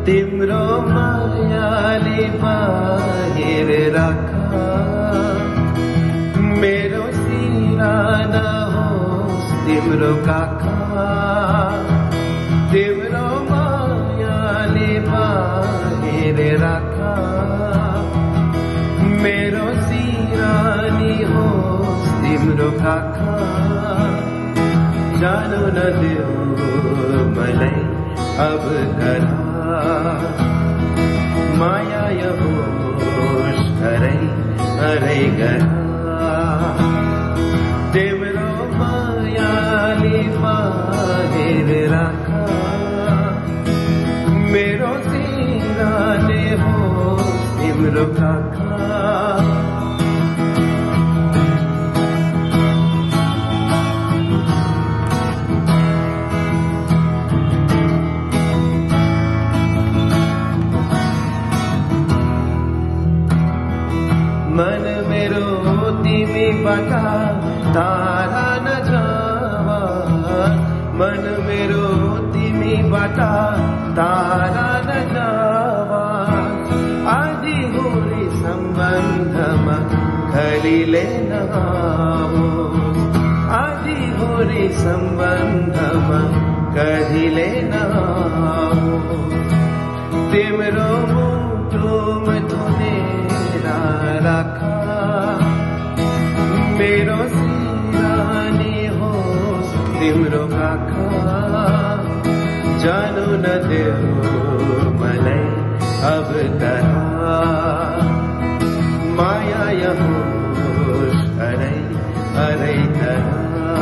तिम्रो मायाले बाहिर राखा मेरो सिराना होस् तिम्रो काखा तिम्रो मायाले बाहिर राखा मेरो सिरानी होस् तिम्रो काखा जानु नदेऊ मलाई अब धरा माया होस् हरै हरै गरा तिम्रो मायाले बाहिर राखा मेरो सिरानी होस् तिम्रो काखा मन मेरो तिमीबाट टाढा नजावा मन मेरो तिमीबाट टाढा नजावा आदि होरी सम्बन्धमा खलीले नआओस् आदि होरी सम्बन्धमा कहिले नआओस् तिम्रो मुटुमा धुनेरा राखा मेरो सिरानी होस् तिम्रो काखा जानु नदेऊ मलाई अब धरा माया होस् हरै हरै धरा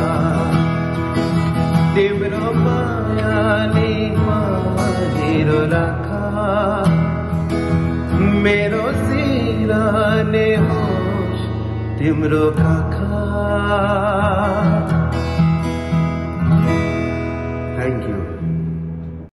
तिम्रो मायाले बाहिर राखा मेरो सिरानी होस् तिम्रो काखा